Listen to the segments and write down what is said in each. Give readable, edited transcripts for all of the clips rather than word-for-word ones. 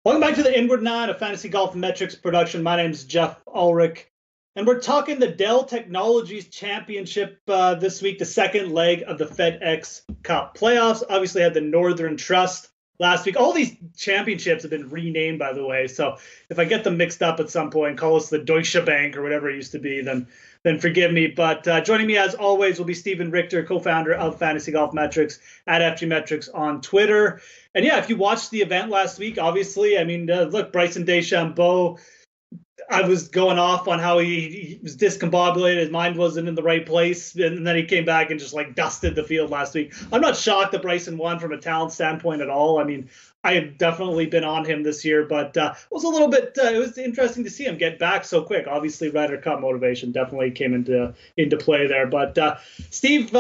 Welcome back to the Inward Nine, a fantasy golf metrics production. My name is Jeff Ulrich, and we're talking the Dell Technologies Championship this week, the second leg of the FedEx Cup playoffs. Obviously, had the Northern Trust last week. All these championships have been renamed, by the way. So if I get them mixed up at some point, call us the Deutsche Bank or whatever it used to be, then forgive me. But joining me, as always, will be Stephen Richter, co-founder of Fantasy Golf Metrics at FG Metrics on Twitter. And yeah, if you watched the event last week, obviously, I mean, look, Bryson DeChambeau, I was going off on how he was discombobulated, his mind wasn't in the right place, and then he came back and just like dusted the field last week. I'm not shocked that Bryson won from a talent standpoint at all. I mean, I have definitely been on him this year, but it was a little bit. It was interesting to see him get back so quick. Obviously, Ryder Cup motivation definitely came into play there. But Steve,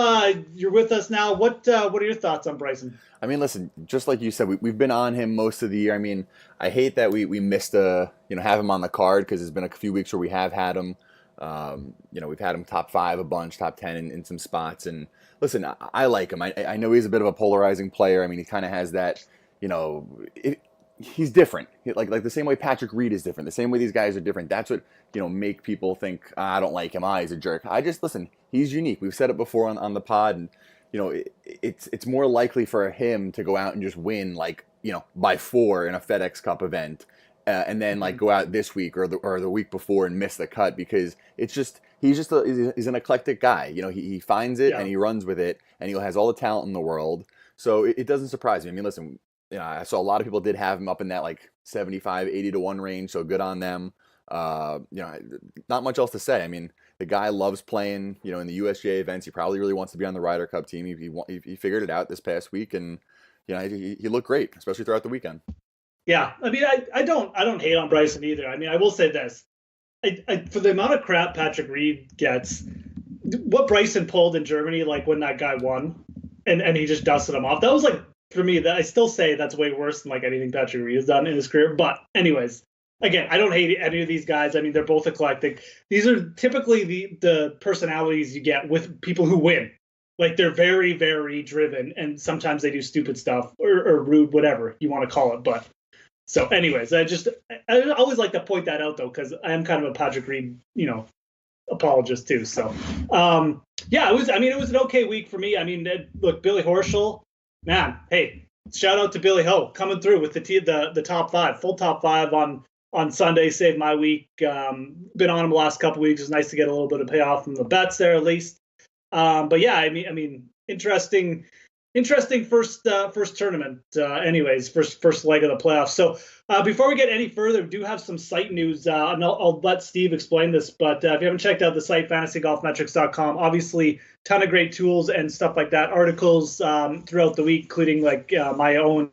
you're with us now. What are your thoughts on Bryson? I mean, listen, just like you said, we've been on him most of the year. I mean, I hate that we missed have him on the card because there's been a few weeks where we have had him. We've had him top five a bunch, top 10 in some spots. And listen, I like him. I know he's a bit of a polarizing player. I mean, he kind of has that, he's different. Like the same way Patrick Reed is different, the same way these guys are different. That's what, make people think, I don't like him. He's a jerk. Listen, he's unique. We've said it before on the pod. And, it's more likely for him to go out and just win by 4 in a FedEx Cup event, and then go out this week or the week before and miss the cut because he's an eclectic guy. He finds it and he runs with it, and he has all the talent in the world. So it doesn't surprise me. I mean, listen, I saw a lot of people did have him up in that 75, 80 to 1 range. So good on them. Not much else to say. I mean, the guy loves playing, in the USGA events. He probably really wants to be on the Ryder Cup team. He figured it out this past week, and he looked great, especially throughout the weekend. Yeah, I mean, I don't hate on Bryson either. I mean, I will say this: for the amount of crap Patrick Reed gets, what Bryson pulled in Germany, like when that guy won, and he just dusted him off. That was for me, that I still say that's way worse than anything Patrick Reed has done in his career. But anyways. Again, I don't hate any of these guys. I mean, they're both eclectic. These are typically the personalities you get with people who win. They're very, very driven, and sometimes they do stupid stuff or rude, whatever you want to call it. But so, anyways, I always like to point that out though, because I am kind of a Patrick Reed, apologist too. So, yeah, it was. I mean, it was an okay week for me. I mean, look, Billy Horschel, man. Hey, shout out to Billy Ho coming through with the top 5, full top 5 on Sunday, saved my week. Been on him the last couple weeks. It's nice to get a little bit of payoff from the bets there at least. But yeah, I mean, interesting first tournament. Anyways, first leg of the playoffs. So before we get any further, we do have some site news. And I'll let Steve explain this. But if you haven't checked out the site, fantasygolfmetrics.com, obviously ton of great tools and stuff like that. Articles throughout the week, including my own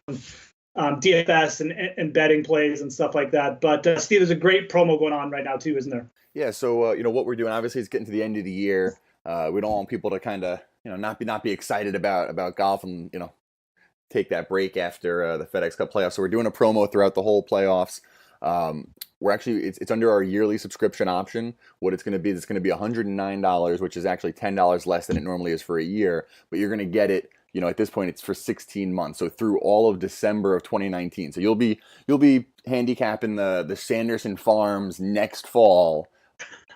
DFS and betting plays and stuff like that. But Steve, there's a great promo going on right now too, isn't there? Yeah. So what we're doing, obviously, it's getting to the end of the year. We don't want people to kind of not be excited about golf and take that break after the FedEx Cup playoffs. So we're doing a promo throughout the whole playoffs. We're actually it's under our yearly subscription option. What it's going to be, it's going to be $109, which is actually $10 less than it normally is for a year. But you're going to get it. At this point, it's for 16 months, so through all of December of 2019. So you'll be handicapping the Sanderson Farms next fall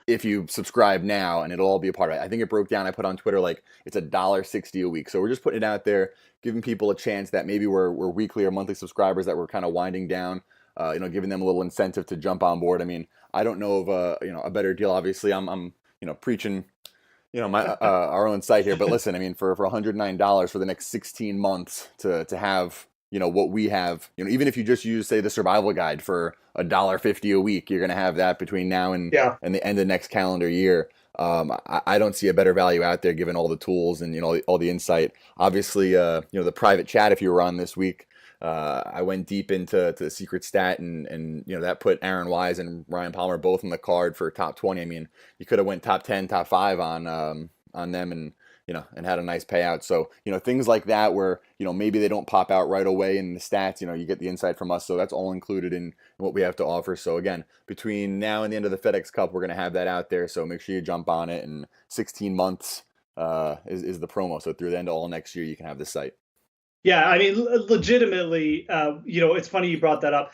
if you subscribe now, and it'll all be a part of it. I think it broke down. I put on Twitter it's $1.60 a week. So we're just putting it out there, giving people a chance that maybe we're weekly or monthly subscribers that we're kind of winding down. Giving them a little incentive to jump on board. I mean, I don't know of a better deal. Obviously, I'm preaching. My our own site here. But listen, I mean, for $109 for the next 16 months to have, what we have, even if you just use, say, the survival guide for $1.50 a week, you're going to have that between now and the end of next calendar year. I don't see a better value out there given all the tools and, all the insight. Obviously, the private chat, if you were on this week, I went deep into the secret stat and that put Aaron Wise and Ryan Palmer both on the card for top 20. I mean, you could have went top 10, top 5 on them and had a nice payout. So, things like that where, maybe they don't pop out right away in the stats, you get the insight from us. So that's all included in what we have to offer. So again, between now and the end of the FedEx Cup, we're going to have that out there. So make sure you jump on it, and 16 months is the promo. So through the end of all next year, you can have the site. Yeah, I mean, legitimately, it's funny you brought that up.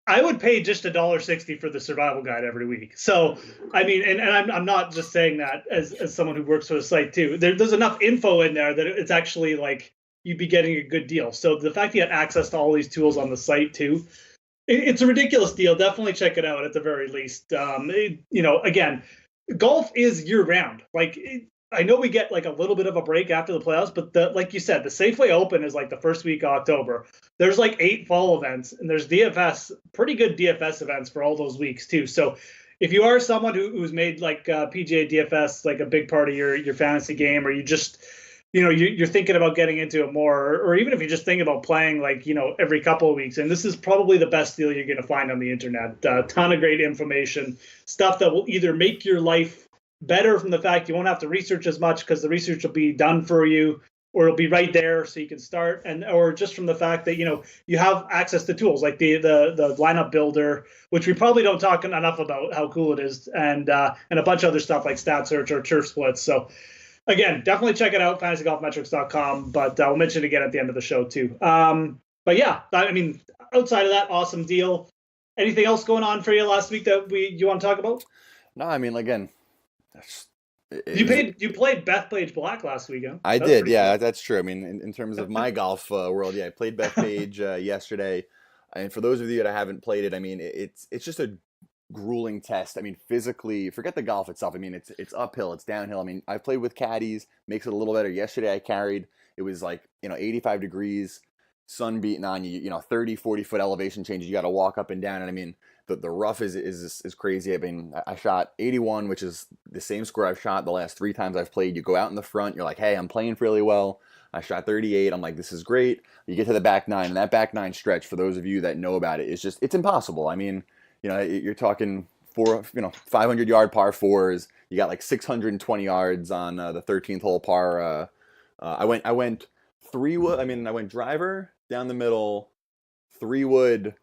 I would pay just $1.60 for the survival guide every week. So, I mean, and I'm not just saying that as someone who works for the site too. There's enough info in there that it's actually like you'd be getting a good deal. So the fact you had access to all these tools on the site too, it's a ridiculous deal. Definitely check it out at the very least. Again, golf is year round. I know we get like a little bit of a break after the playoffs, but like you said, the Safeway Open is like the first week of October. There's like 8 fall events, and there's DFS, pretty good DFS events for all those weeks too. So if you are someone who's made like PGA DFS like a big part of your fantasy game, or you just you're thinking about getting into it more, or even if you're just thinking about playing like every couple of weeks, and this is probably the best deal you're going to find on the internet. A ton of great information, stuff that will either make your life better from the fact you won't have to research as much because the research will be done for you, or it'll be right there so you can start, or just from the fact that you have access to tools like the lineup builder, which we probably don't talk enough about how cool it is, and a bunch of other stuff like stat search or turf splits. So again, definitely check it out, fantasygolfmetrics.com, but I'll mention it again at the end of the show too. But yeah, I mean, outside of that, awesome deal. Anything else going on for you last week that you want to talk about? No, I mean, again, you played Bethpage Black last weekend. I did, yeah, cool. That's true. I mean, in terms of my golf world, yeah, I played Bethpage yesterday. And for those of you that haven't played it, I mean, it's just a grueling test. I mean, physically, forget the golf itself. I mean, it's uphill, it's downhill. I mean, I played with caddies, makes it a little better. Yesterday I carried, it was like 85 degrees, sun beating on you, 30, 40 foot elevation changes. You got to walk up and down, and I mean, the rough is crazy. I mean, I shot 81, which is the same score I've shot the last 3 times I've played. You go out in the front, you're like, hey, I'm playing really well. I shot 38. I'm like, this is great. You get to the back 9, and that back 9 stretch, for those of you that know about it, it's impossible. I mean, you're talking 500 yard par 4s. You got like 620 yards on the 13th hole par. I went 3 wood. I mean, I went driver down the middle, 3 wood,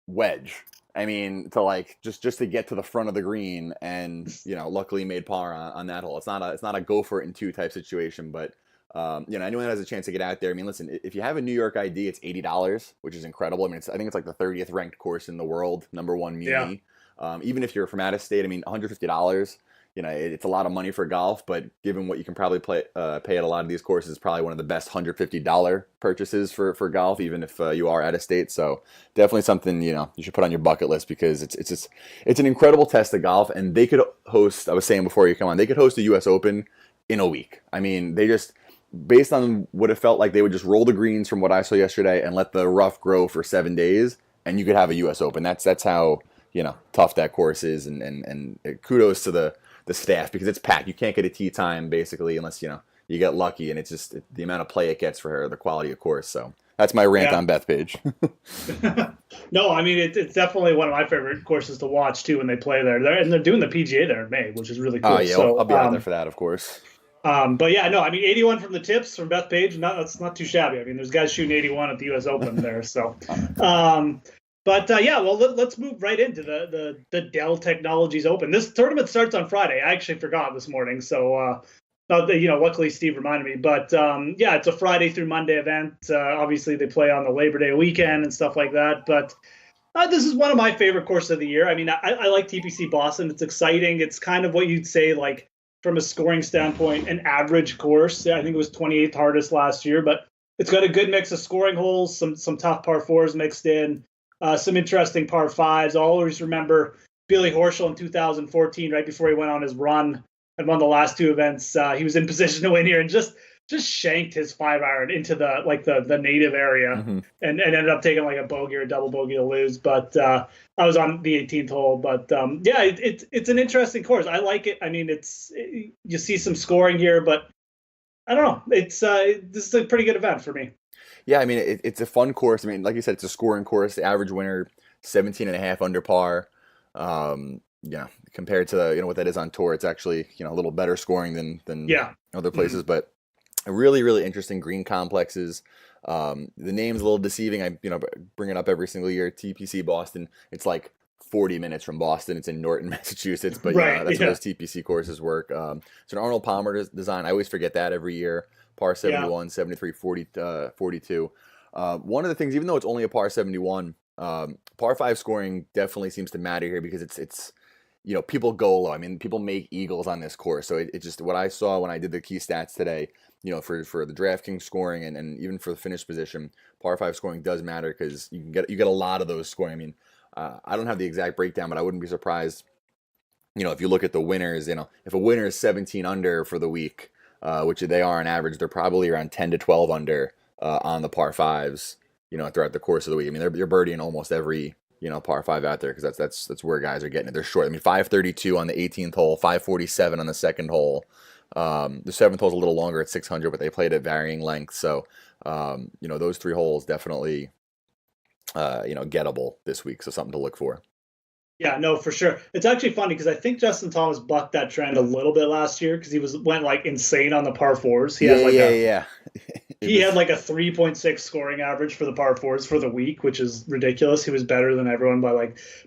wedge. I mean, to like just to get to the front of the green, and luckily made par on that hole. It's not a go for it in 2 type situation, but anyone that has a chance to get out there. I mean, listen, if you have a New York ID, it's $80, which is incredible. I mean, I think it's like the 30th ranked course in the world, #1 muni. Yeah. Even if you're from out of state, I mean, $150. It's a lot of money for golf, but given what you can probably pay at a lot of these courses, it's probably one of the best $150 purchases for golf, even if you are out of state. So definitely something you should put on your bucket list, because it's an incredible test of golf, and they could host. I was saying before you come on, they could host a U.S. Open in a week. I mean, they just, based on what it felt like, they would just roll the greens from what I saw yesterday and let the rough grow for 7 days, and you could have a U.S. Open. That's how tough that course is, and kudos to the staff, because it's packed. You can't get a tee time basically unless you get lucky, and it's just the amount of play it gets for the quality of course. So that's my rant on Bethpage. No, I mean it's definitely one of my favorite courses to watch too when they play there. And they're doing the PGA there in May, which is really cool. Oh yeah, so, I'll be out there for that, of course. But yeah, no, I mean 81 from the tips from Bethpage, that's not too shabby. I mean, there's guys shooting 81 at the U.S. Open there. So, yeah, well, let's move right into the Dell Technologies Open. This tournament starts on Friday. I actually forgot this morning, so luckily Steve reminded me. But yeah, it's a Friday through Monday event. Obviously, they play on the Labor Day weekend and stuff like that. But this is one of my favorite courses of the year. I mean, I like TPC Boston. It's exciting. It's kind of what you'd say, like, from a scoring standpoint, an average course. I think it was 28th hardest last year, but it's got a good mix of scoring holes, some tough par 4s mixed in, some interesting par 5s. I'll always remember Billy Horschel in 2014, right before he went on his run and won the last 2 events. He was in position to win here and just shanked his 5-iron into the native area, mm-hmm. and ended up taking like a bogey or a double bogey to lose. But I was on the 18th hole. But yeah, it's an interesting course. I like it. I mean, you see some scoring here, but I don't know. This is a pretty good event for me. Yeah, I mean, it's a fun course. I mean, like you said, it's a scoring course. The average winner, 17.5 under par. Compared to what that is on tour, it's actually a little better scoring than other places. Mm-hmm. But really, really interesting green complexes. The name's a little deceiving. I bring it up every single year. TPC Boston. It's like 40 minutes from Boston. It's in Norton, Massachusetts. But that's how those TPC courses work. It's an Arnold Palmer design. I always forget that every year. Par 71, 73, 42. One of the things, even though it's only a par 71, Par five scoring definitely seems to matter here because it's people go low. I mean, people make eagles on this course, so it just what I saw when I did the key stats today. For the DraftKings scoring and even for the finish position, par five scoring does matter because you get a lot of those scoring. I mean, I don't have the exact breakdown, but I wouldn't be surprised. If you look at the winners, if a winner is 17 under for the week, which they are on average, they're probably around 10 to 12 under on the par fives. Throughout the course of the week. I mean, you're birdieing almost every par five out there because that's where guys are getting it. They're short. I mean, 532 on the 18th hole, 547 on the second hole. The seventh hole's a little longer at 600, but they played at varying lengths. So, those three holes definitely, gettable this week. So something to look for. Yeah, no, for sure. It's actually funny because I think Justin Thomas bucked that trend a little bit last year because he went like insane on the par fours. He had like a 3.6 scoring average for the par fours for the week, which is ridiculous. He was better than everyone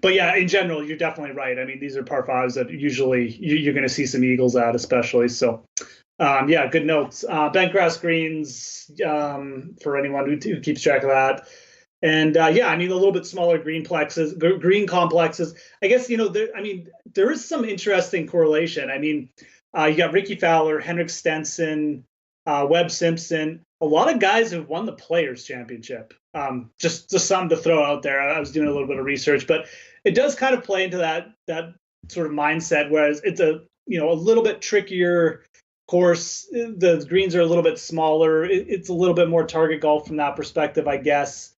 but yeah, in general, you're definitely right. I mean, these are par fives that usually you're going to see some eagles at, especially. So, yeah, good notes. Bent grass greens for anyone who keeps track of that. And yeah, I mean, a little bit smaller green complexes. I guess, there is some interesting correlation. I mean, you got Ricky Fowler, Henrik Stenson, Webb Simpson, a lot of guys who've won the Players Championship. Just something to throw out there. I was doing a little bit of research, but it does kind of play into that sort of mindset, whereas it's a little bit trickier course. The greens are a little bit smaller. It's a little bit more target golf from that perspective, I guess.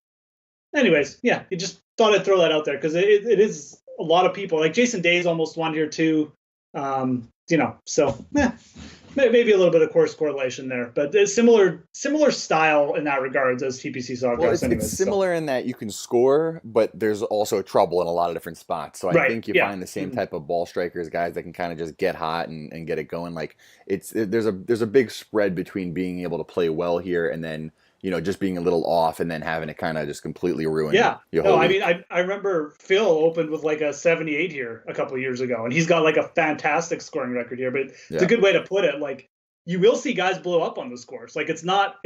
Anyways, yeah, you just thought I'd throw that out there because it is a lot of people. Like Jason Day's almost won here too. So maybe a little bit of course correlation there, but it's similar style in that regards as TPC Sawgrass. It's similar in that you can score, but there's also trouble in a lot of different spots. So I think you find the same type of ball strikers, guys that can kind of just get hot and get it going. Like there's a big spread between being able to play well here and then just being a little off and then having it kind of just completely ruin. I mean, I remember Phil opened with like a 78 here a couple of years ago, and he's got like a fantastic scoring record here. But it's a good way to put it. Like you will see guys blow up on this course. Like it's not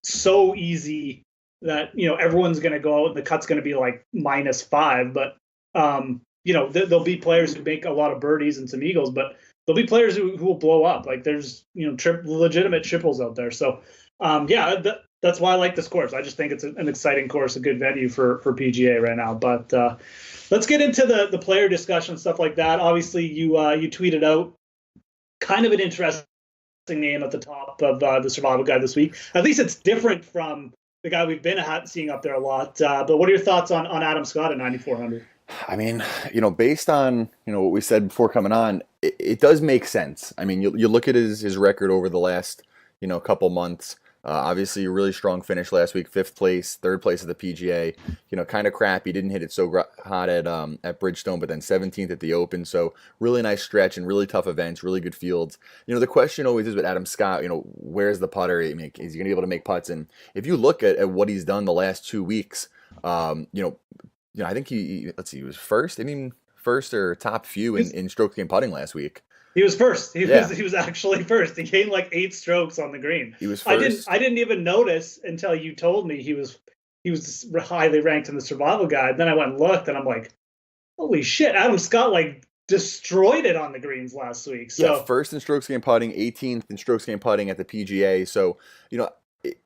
so easy that everyone's going to go out and the cut's going to be like -5. But there'll be players who make a lot of birdies and some eagles, but there'll be players who will blow up. Like there's legitimate triples out there. So that's why I like this course. I just think it's an exciting course, a good venue for PGA right now. But let's get into the player discussion, stuff like that. Obviously, you tweeted out kind of an interesting name at the top of the Survival Guide this week. At least it's different from the guy we've been seeing up there a lot. But what are your thoughts on Adam Scott at 9,400? I mean, based on what we said before coming on, it does make sense. I mean, you look at his record over the last couple months. Obviously, a really strong finish last week, 5th place, 3rd place at the PGA. Kind of crap. He didn't hit it so hot at Bridgestone, but then 17th at the Open. So really nice stretch and really tough events, really good fields. The question always is with Adam Scott, where's the putter? Is he going to be able to make putts? And if you look at what he's done the last 2 weeks, I think he was first or top few in strokes gained putting last week. He was first. He was actually first. He gained like 8 strokes on the green. He was first. I didn't even notice until you told me he was highly ranked in the Survival Guide. Then I went and looked, and I'm like, holy shit! Adam Scott like destroyed it on the greens last week. So first in strokes gained putting, 18th in strokes gained putting at the PGA. So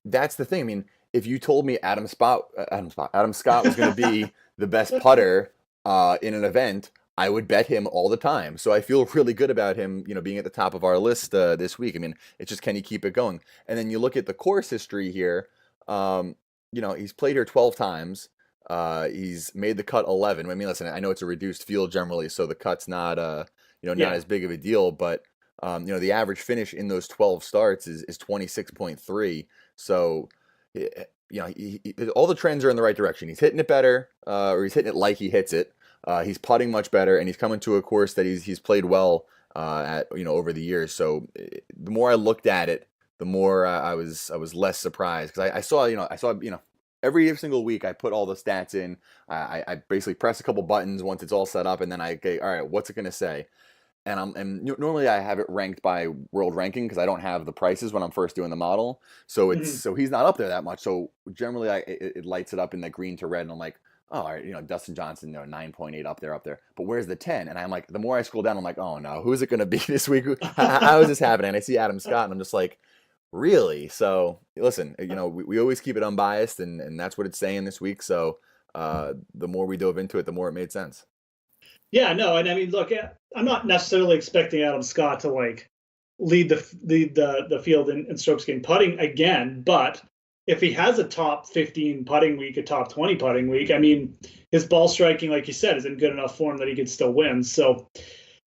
that's the thing. I mean, if you told me Adam Scott was going to be the best putter in an event, I would bet him all the time. So I feel really good about him, being at the top of our list this week. I mean, it's just, can he keep it going? And then you look at the course history here. He's played here 12 times. He's made the cut 11. I mean, listen, I know it's a reduced field generally, so the cut's not, not as big of a deal. But the average finish in those 12 starts is 26.3. So, all the trends are in the right direction. He's hitting it better, or he's hitting it like he hits it. He's putting much better, and he's coming to a course that he's played well at over the years. So the more I looked at it, the more I was less surprised because I saw every single week I put all the stats in. I basically press a couple buttons once it's all set up, and then all right, what's it gonna say? And normally I have it ranked by world ranking because I don't have the prices when I'm first doing the model. So so he's not up there that much. So generally it lights it up in the green to red, and I'm like, oh, all right, Dustin Johnson, 9.8 up there. But where's the 10? And I'm like, the more I scroll down, I'm like, oh no, who's it going to be this week? How is this happening? And I see Adam Scott, and I'm just like, really? So listen, we always keep it unbiased, and that's what it's saying this week. So the more we dove into it, the more it made sense. Yeah, no, and I mean, look, I'm not necessarily expecting Adam Scott to like lead the field in strokes gained putting again, but if he has a top 15 putting week, a top 20 putting week, I mean, his ball striking, like you said, is in good enough form that he could still win. So,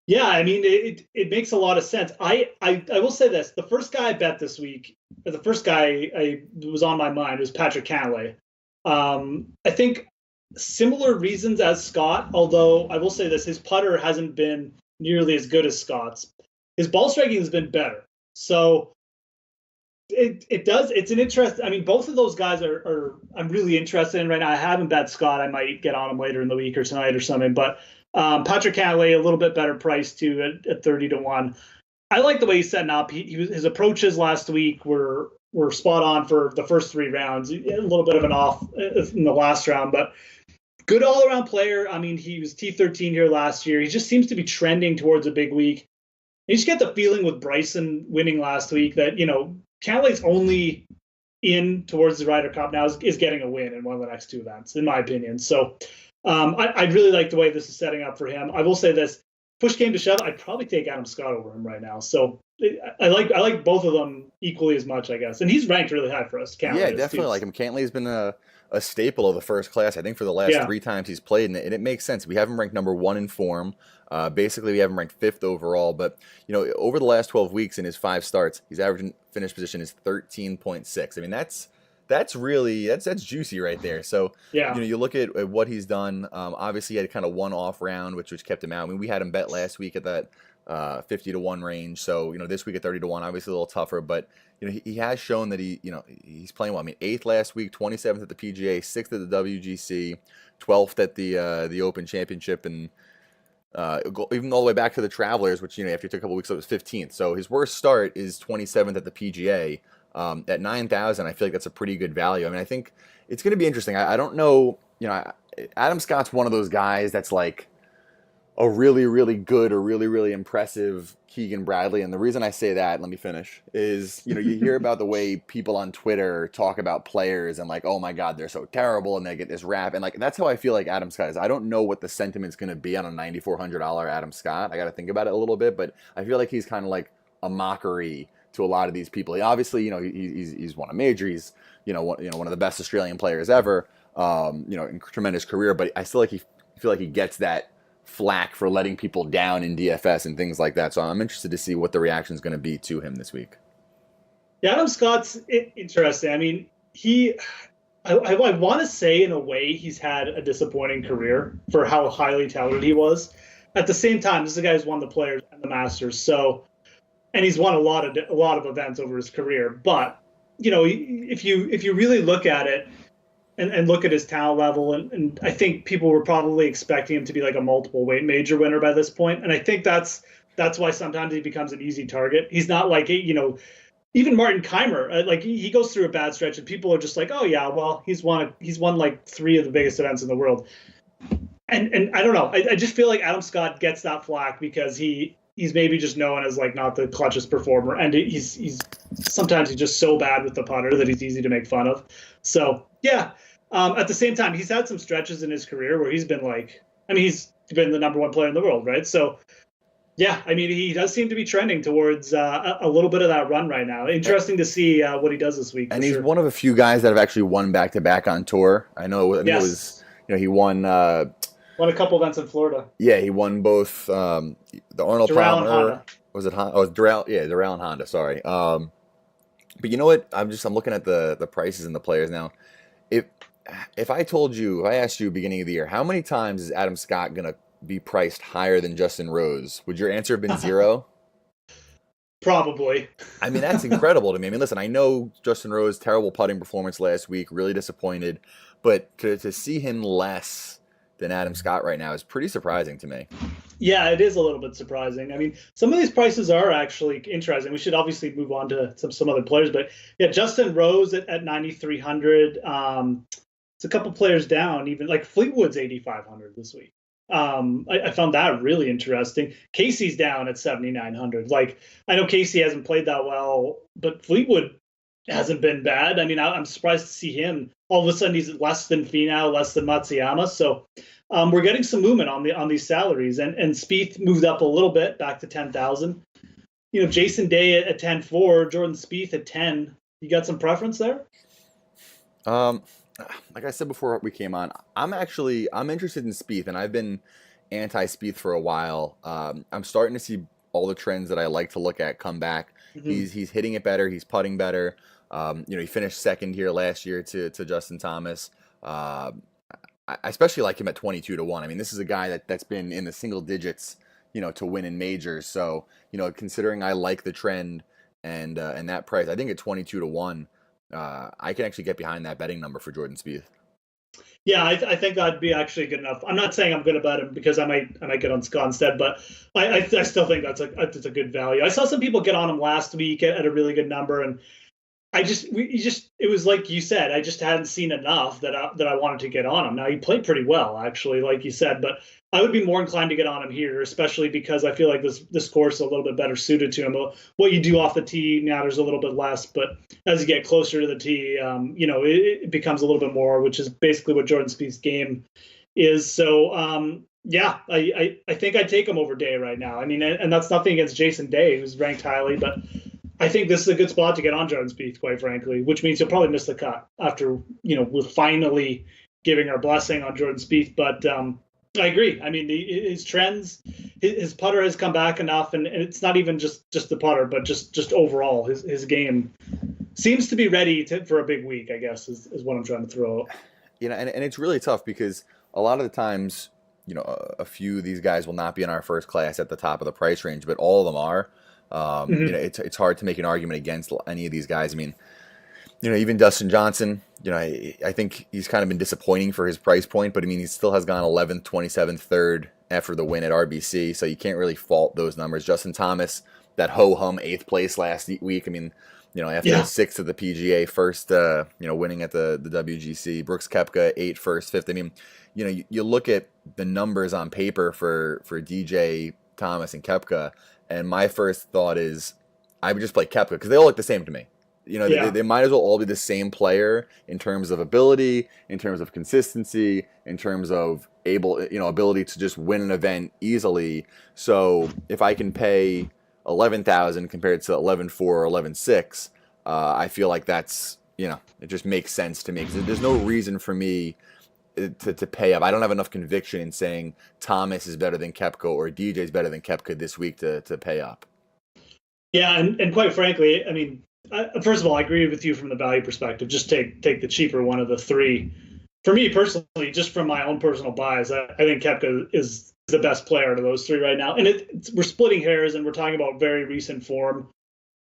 yeah, I mean, it makes a lot of sense. I will say this: the first guy I bet this week, the first guy I was on my mind was Patrick Cantlay. I think similar reasons as Scott, although I will say this: his putter hasn't been nearly as good as Scott's. His ball striking has been better. So it's an interest. I mean, both of those guys are I'm really interested in right now. I haven't bet Scott. I might get on him later in the week or tonight or something. But Patrick Cantlay, a little bit better price too at 30-1. I like the way he's setting up. His approaches last week were spot on for the first 3 rounds. A little bit of an off in the last round, but good all around player. I mean, he was T13 here last year. He just seems to be trending towards a big week. You just get the feeling with Bryson winning last week that, Cantlay's only in towards the Ryder Cup now is getting a win in one of the next 2 events, in my opinion. So I really like the way this is setting up for him. I will say this: push came to shove, I'd probably take Adam Scott over him right now. So I like both of them equally as much, I guess. And he's ranked really high for us. Cantlay yeah, definitely like him. Cantlay's been a staple of the first class, I think, for the last 3 times he's played, and it makes sense. We have him ranked number 1 in form. Basically, we have him ranked 5th overall. But over the last 12 weeks in his 5 starts, his average finish position is 13.6. I mean, that's really that's juicy right there. So you look at what he's done. Obviously, he had kind of one off round, which kept him out. I mean, we had him bet last week at that 50-1 range. So this week at 30-1, obviously a little tougher, but he has shown that he's playing well. I mean, 8th last week, 27th at the PGA, 6th at the WGC, 12th at the Open Championship, and even all the way back to the Travelers, which after he took a couple weeks, it was 15th. So his worst start is 27th at the PGA. At 9,000, I feel like that's a pretty good value. I mean, I think it's going to be interesting. I don't know. Adam Scott's one of those guys that's like a really, really good or really, really impressive Keegan Bradley. And the reason I say that, let me finish, is, you hear about the way people on Twitter talk about players and like, oh my God, they're so terrible and they get this rap. And like, that's how I feel like Adam Scott is. I don't know what the sentiment's going to be on a $9,400 Adam Scott. I got to think about it a little bit, but I feel like he's kind of like a mockery to a lot of these people. He obviously, he's won a major. He's, one of the best Australian players ever, in tremendous career, but I still feel like he gets that flack for letting people down in DFS and things like that. So I'm interested to see what the reaction is going to be to him this week. Yeah, Adam Scott's interesting. I mean, I want to say in a way he's had a disappointing career for how highly touted he was. At the same time, this is a guy who's won the Players and the Masters, and he's won a lot of events over his career. But if you really look at it, and look at his talent level, and I think people were probably expecting him to be like a multiple weight major winner by this point, and I think that's why sometimes he becomes an easy target. He's not like even Martin Keimer, like he goes through a bad stretch, and people are just like, oh yeah, well he's won like 3 of the biggest events in the world, and I don't know, I just feel like Adam Scott gets that flack because he's maybe just known as like not the clutchest performer, and he's sometimes he's just so bad with the putter that he's easy to make fun of. So yeah. At the same time, he's had some stretches in his career where he's been he's been the number 1 player in the world, right? So, yeah, I mean, he does seem to be trending towards a little bit of that run right now. Interesting to see what he does this week. And he's one of a few guys that have actually won back-to-back on tour. I know it was, he won... won a couple events in Florida. Yeah, he won both the Arnold Doral Palmer. And Honda. Was it Honda? Oh, it was Doral. Yeah, Doral and Honda, sorry. But you know what? I'm looking at the prices and the players now. If I asked you beginning of the year, how many times is Adam Scott going to be priced higher than Justin Rose? Would your answer have been 0? Probably. I mean, that's incredible to me. I mean, listen, I know Justin Rose, terrible putting performance last week, really disappointed, but to see him less than Adam Scott right now is pretty surprising to me. Yeah, it is a little bit surprising. I mean, some of these prices are actually interesting. We should obviously move on to some other players, but yeah, Justin Rose at 9,300. It's a couple players down. Even like Fleetwood's 8,500 this week. I found that really interesting. Casey's down at 7,900. Like I know Casey hasn't played that well, but Fleetwood hasn't been bad. I mean, I'm surprised to see him. All of a sudden, he's less than Finau, less than Matsuyama. So we're getting some movement on these salaries, and Spieth moved up a little bit, back to 10,000. Jason Day at 10.4, Jordan Spieth at 10. You got some preference there? Um, like I said before we came on, I'm interested in Spieth, and I've been anti-Spieth for a while. I'm starting to see all the trends that I like to look at come back. Mm-hmm. He's hitting it better. He's putting better. He finished second here last year to Justin Thomas. I especially like him at 22-1. I mean, this is a guy that's been in the single digits, to win in majors. So, considering I like the trend and that price, I think at 22-1, I can actually get behind that betting number for Jordan Spieth. Yeah, I think that'd be actually good enough. I'm not saying I'm going to bet him because I might get on Scott instead, but I still think that's a good value. I saw some people get on him last week at a really good number, and it was like you said, I just hadn't seen enough that I wanted to get on him. Now he played pretty well, actually, like you said, but I would be more inclined to get on him here, especially because I feel like this course is a little bit better suited to him. What you do off the tee matters a little bit less, but as you get closer to the tee, it becomes a little bit more, which is basically what Jordan Spieth's game is. So, I think I'd take him over Day right now. I mean, and that's nothing against Jason Day, who's ranked highly, but I think this is a good spot to get on Jordan Spieth, quite frankly, which means you'll probably miss the cut after, we're finally giving our blessing on Jordan Spieth. But I agree. I mean, his trends, his putter has come back enough, and it's not even just the putter, but just overall, his game seems to be ready for a big week, I guess, is what I'm trying to throw out. And it's really tough because a lot of the times, a few of these guys will not be in our first class at the top of the price range, but all of them are. It's hard to make an argument against any of these guys. I mean, even Dustin Johnson, I think he's kind of been disappointing for his price point, but I mean, he still has gone 11th, 27th, 3rd after the win at RBC, so you can't really fault those numbers. Justin Thomas, that ho-hum 8th place last week. I mean, after the 6th of the PGA, first, winning at the WGC. Brooks Koepka, 8th, 1st, 5th. I mean, you look at the numbers on paper for DJ, Thomas, and Koepka, and my first thought is I would just play Koepka because they all look the same to me. They might as well all be the same player in terms of ability, in terms of consistency, in terms of ability to just win an event easily. So if I can pay 11,000 compared to 11.4 or 11.6, I feel like that's it just makes sense to me. 'Cause there's no reason for me to pay up. I don't have enough conviction in saying Thomas is better than Koepka or DJ is better than Koepka this week to pay up. Yeah, and quite frankly, I mean, first of all, I agree with you from the value perspective. Just take the cheaper one of the three. For me personally, just from my own personal bias, I think Koepka is the best player out of those three right now. And we're splitting hairs and we're talking about very recent form.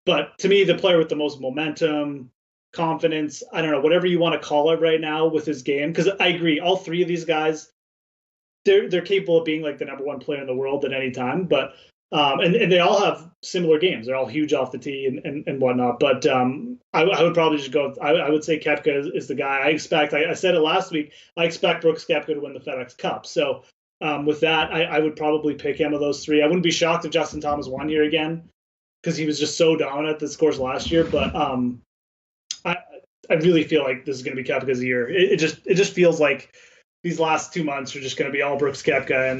But to me, the player with the most momentum, confidence, I don't know, whatever you want to call it right now with his game, because I agree, all three of these guys, they're capable of being like the number one player in the world at any time. But and they all have similar games. They're all huge off the tee and whatnot. But I would probably just go. I would say Koepka is the guy. I said it last week. I expect Brooks Koepka to win the FedEx Cup. So with that, I would probably pick him of those three. I wouldn't be shocked if Justin Thomas won here again because he was just so dominant this course last year. But I really feel like this is going to be Koepka's year. It just feels like these last 2 months are just going to be all Brooks Koepka,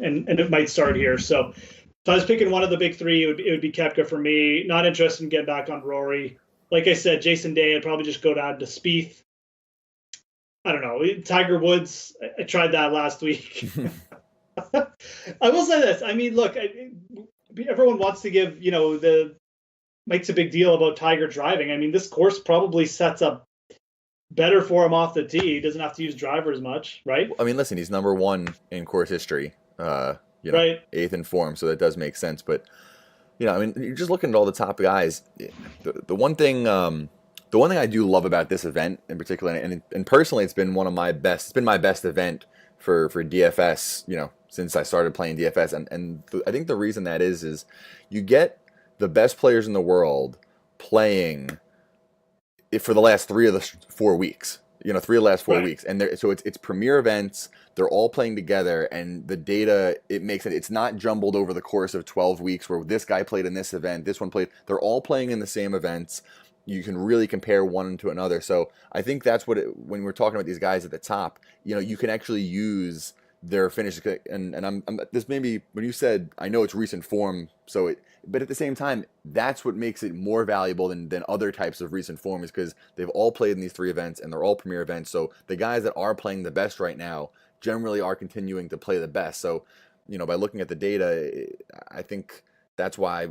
and it might start here. So if I was picking one of the big three, it would be Koepka for me. Not interested in getting back on Rory. Like I said, Jason Day, I'd probably just go down to Spieth. I don't know. Tiger Woods, I tried that last week. I will say this. I mean, look, everyone wants to give, makes a big deal about Tiger driving. I mean, this course probably sets up better for him off the tee. He doesn't have to use driver as much, right? I mean, listen, he's number one in course history. Right. 8th in form, so that does make sense. But I mean, you're just looking at all the top guys. The one thing I do love about this event in particular, and personally, it's been one of my best. It's been my best event for DFS. Since I started playing DFS, and I think the reason that is you get the best players in the world playing for the last 3 of the 4 weeks. 3 of the last 4 Right. weeks, and so it's premier events. They're all playing together, and the data, it makes it. It's not jumbled over the course of 12 weeks where this guy played in this event, this one played. They're all playing in the same events. You can really compare one to another. So I think that's when we're talking about these guys at the top, you can actually use their finishes. And I'm this maybe when you said, I know it's recent form, but at the same time, that's what makes it more valuable than other types of recent form, is because they've all played in these 3 events and they're all premier events. So the guys that are playing the best right now generally are continuing to play the best. So, by looking at the data, I think that's why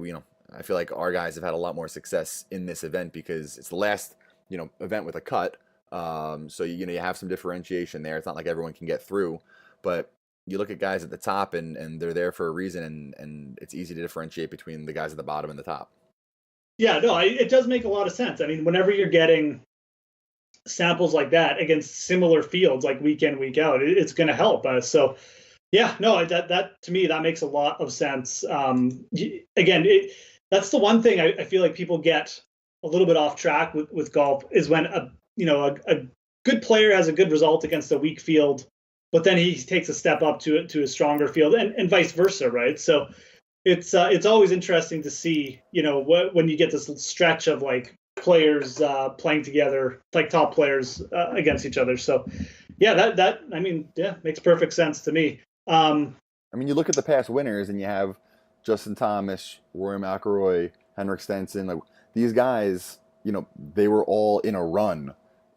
I feel like our guys have had a lot more success in this event because it's the last, event with a cut. So you have some differentiation there. It's not like everyone can get through, but you look at guys at the top and they're there for a reason, and it's easy to differentiate between the guys at the bottom and the top. Yeah, no, it does make a lot of sense. I mean, whenever you're getting samples like that against similar fields, like week in, week out, it's going to help. So, yeah, no, that to me, that makes a lot of sense. Again, that's the one thing I feel like people get a little bit off track with golf is when a good player has a good result against a weak field, but then he takes a step up to a stronger field, and vice versa, right? So it's always interesting to see, when you get this stretch of like players playing together, like top players against each other. So yeah, that I mean, yeah, makes perfect sense to me. You look at the past winners, and you have Justin Thomas, Rory McIlroy, Henrik Stenson. Like, these guys, they were all in a run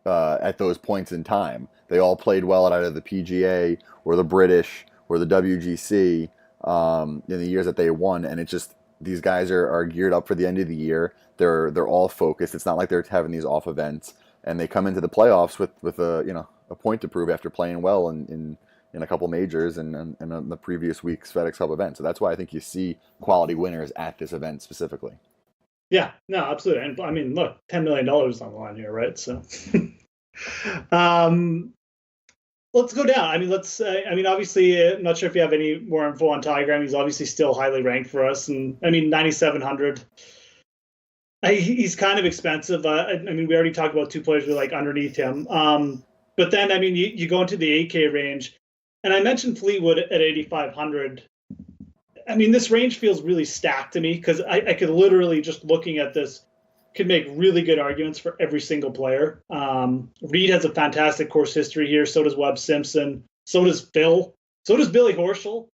at those points in time. They all played well at either the PGA or the British or the WGC in the years that they won, and it's just these guys are geared up for the end of the year. They're all focused. It's not like they're having these off events, and they come into the playoffs with a point to prove after playing well in a couple majors and the previous week's FedEx Cup event. So that's why I think you see quality winners at this event specifically. Yeah, no, absolutely. And I mean, look, $10 million on the line here, right? So, let's go down. I mean, obviously, I'm not sure if you have any more info on Tiger. I mean, he's obviously still highly ranked for us, and I mean, 9,700. He's kind of expensive. I mean, we already talked about 2 players who are like underneath him. But then, I mean, you go into the 8K range, and I mentioned Fleetwood at 8,500. I mean, this range feels really stacked to me because I could literally, just looking at this, could make really good arguments for every single player. Reed has a fantastic course history here. So does Webb Simpson. So does Phil. So does Billy Horschel.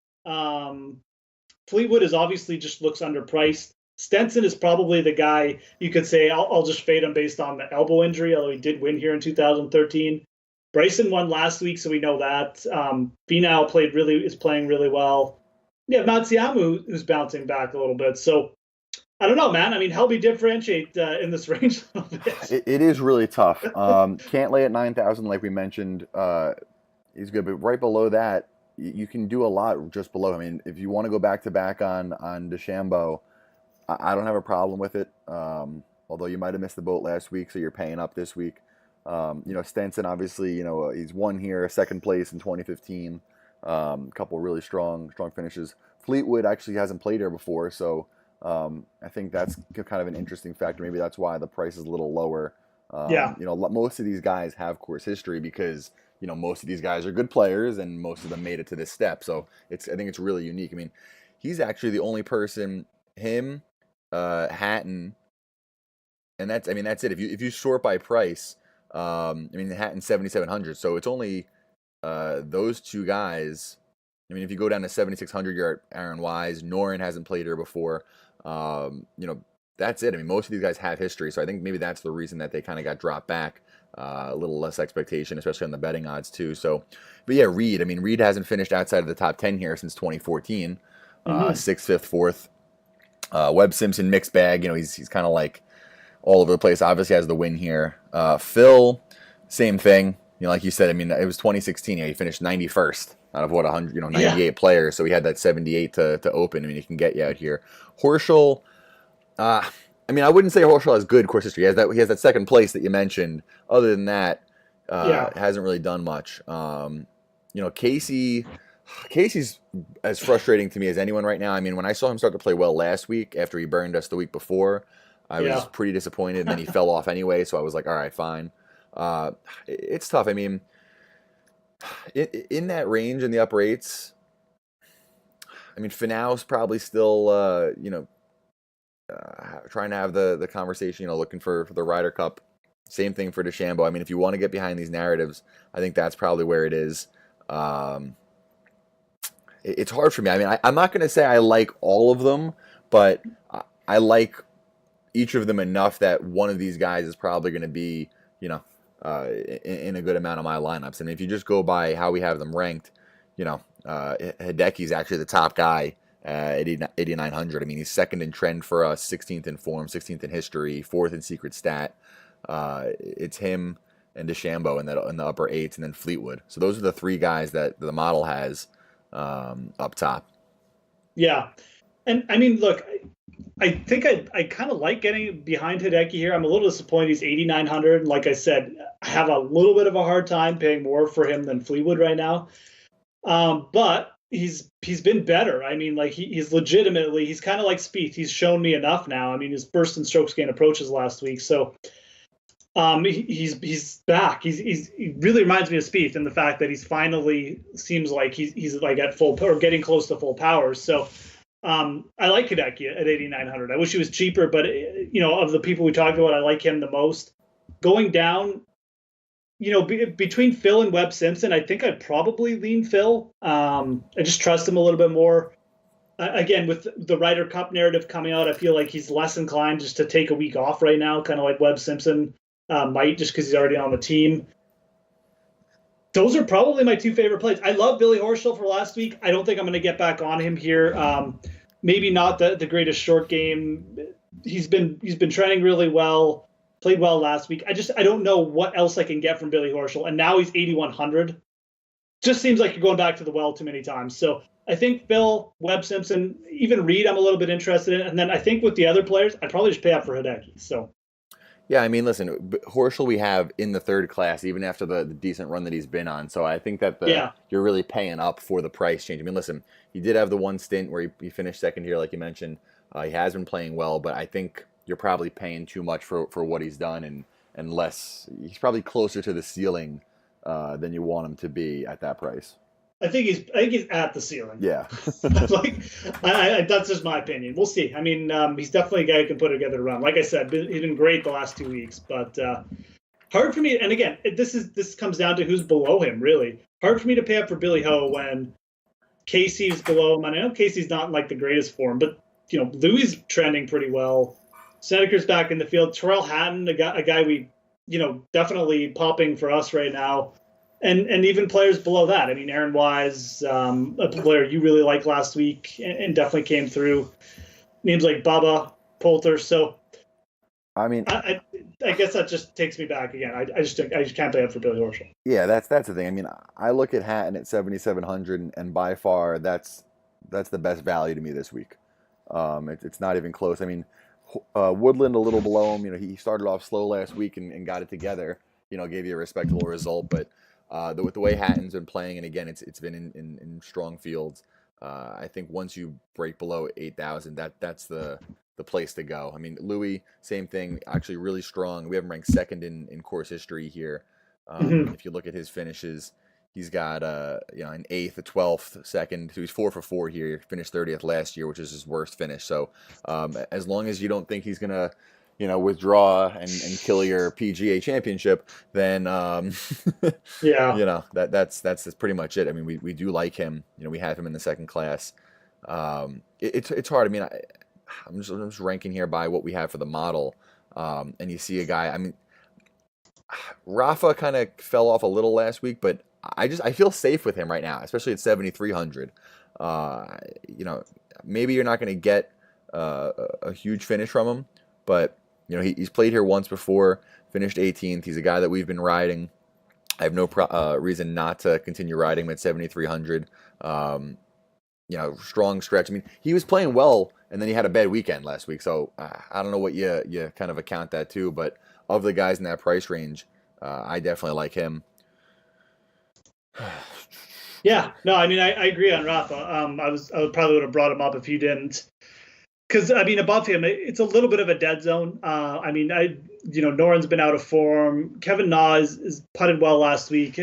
Fleetwood is obviously just looks underpriced. Stenson is probably the guy you could say I'll just fade him based on the elbow injury, although he did win here in 2013. Bryson won last week, so we know that. Finau is playing really well. Yeah, Matsuyama, who's bouncing back a little bit. So I don't know, man. I mean, help me differentiate in this range a little bit. It is really tough. Cantlay at 9,000, like we mentioned, is good, but right below that, you can do a lot just below. I mean, if you want to go back to back on DeChambeau, I don't have a problem with it. Although you might have missed the boat last week, so you're paying up this week. Stenson, obviously, he's won here, second place in 2015. A couple really strong finishes. Fleetwood actually hasn't played here before, so I think that's kind of an interesting factor. Maybe that's why the price is a little lower. Yeah. Most of these guys have course history because most of these guys are good players, and most of them made it to this step. So I think it's really unique. I mean, he's actually the only person. Him, Hatton, and that's it. If you sort by price, Hatton's 7,700, so it's only those 2 guys. I mean, if you go down to 7,600, you're at Aaron Wise. Noren hasn't played here before. That's it. I mean, most of these guys have history, so I think maybe that's the reason that they kind of got dropped back. A little less expectation, especially on the betting odds too. So, but yeah, Reed. I mean, Reed hasn't finished outside of the top 10 here since 2014. 6th, 5th, 4th. Webb Simpson, mixed bag. He's kind of like all over the place. Obviously has the win here. Phil, same thing. Like you said, I mean, it was 2016. He finished 91st out of 100, 98 players. So he had that 78 to open. I mean, he can get you out here. Horschel, I wouldn't say Horschel has good course history. He has that second place that you mentioned. Other than that, hasn't really done much. Casey's as frustrating to me as anyone right now. I mean, when I saw him start to play well last week after he burned us the week before, I was pretty disappointed, and then he fell off anyway, so I was like, all right, fine. It's tough. I mean, in that range in the upper eights, I mean, Finau's probably still, trying to have the conversation, looking for the Ryder Cup. Same thing for DeChambeau. I mean, if you want to get behind these narratives, I think that's probably where it is. Um, it's hard for me. I mean, I'm not going to say I like all of them, but I like each of them enough that one of these guys is probably going to be, in a good amount of my lineups. I mean, if you just go by how we have them ranked, Hideki's actually the top guy at 8,900. I mean, he's second in trend for us, 16th in form, 16th in history, fourth in secret stat. It's him and DeChambeau in the upper eights, and then Fleetwood. So those are the three guys that the model has up top. Yeah. And I mean, look, I think I kind of like getting behind Hideki here. I'm a little disappointed he's 8,900. Like I said, I have a little bit of a hard time paying more for him than Fleetwood right now. But he's been better. I mean, like he's legitimately, he's kind of like Spieth. He's shown me enough now. I mean, his burst and strokes gain approaches last week. So he's back. He really reminds me of Spieth in the fact that he's finally seems like he's like at full or getting close to full powers. So I like Hideki at 8,900. I wish he was cheaper, but of the people we talked about, I like him the most. Going down, between Phil and Webb Simpson, I think I'd probably lean Phil. I just trust him a little bit more. Again, with the Ryder Cup narrative coming out, I feel like he's less inclined just to take a week off right now, kind of like Webb Simpson might, just because he's already on the team. Those are probably my two favorite plays. I love Billy Horschel for last week. I don't think I'm going to get back on him here. Maybe not the greatest short game. He's been trending really well. Played well last week. I don't know what else I can get from Billy Horschel, and now he's 8,100. Just seems like you're going back to the well too many times. So I think Phil, Webb Simpson, even Reed, I'm a little bit interested in, and then I think with the other players, I'd probably just pay up for Hideki. So. Yeah, I mean, listen, Horschel we have in the third class, even after the decent run that he's been on. So I think that you're really paying up for the price change. I mean, listen, he did have the one stint where he finished second here, like you mentioned. He has been playing well, but I think you're probably paying too much for what he's done, and less. He's probably closer to the ceiling than you want him to be at that price. I think he's at the ceiling. Yeah. That's just my opinion. We'll see. I mean, he's definitely a guy who can put together a run. Like I said, he's been great the last 2 weeks, but hard for me. And again, this comes down to who's below him, really. Hard for me to pay up for Billy Ho when Casey's below him. I know Casey's not in like the greatest form, but Louis trending pretty well. Snedeker's back in the field. Terrell Hatton, a guy we, definitely popping for us right now. And even players below that. I mean, Aaron Wise, a player you really liked last week and definitely came through. Names like Bubba, Poulter. So, I mean, I guess that just takes me back again. I just can't pay up for Billy Horschel. Yeah, that's the thing. I mean, I look at Hatton at 7,700, and by far that's the best value to me this week. It's not even close. I mean, Woodland a little below him. He started off slow last week and got it together. Gave you a respectable result, but. With the way Hatton's been playing, and again, it's been in strong fields. I think once you break below 8,000, that's the place to go. I mean, Louis, same thing, actually really strong. We have him ranked second in course history here. If you look at his finishes, he's got an 8th, a 12th, second. So he's 4 for 4 here. He finished 30th last year, which is his worst finish. So as long as you don't think he's gonna withdraw and kill your PGA championship, then that's pretty much it. I mean, we do like him. We have him in the second class. It's hard. I mean, I'm just ranking here by what we have for the model, and you see a guy. I mean, Rafa kind of fell off a little last week, but I feel safe with him right now, especially at 7,300. Maybe you're not going to get a huge finish from him, but he's played here once before, finished 18th. He's a guy that we've been riding. I have no reason not to continue riding him at 7,300. Strong stretch. I mean, he was playing well, and then he had a bad weekend last week. So I don't know what you kind of account that to, but of the guys in that price range, I definitely like him. Yeah, no, I mean, I agree on Rafa. I probably would have brought him up if you didn't. because I mean, above him, it's a little bit of a dead zone. I mean, Noren's been out of form. Kevin Na is putted well last week.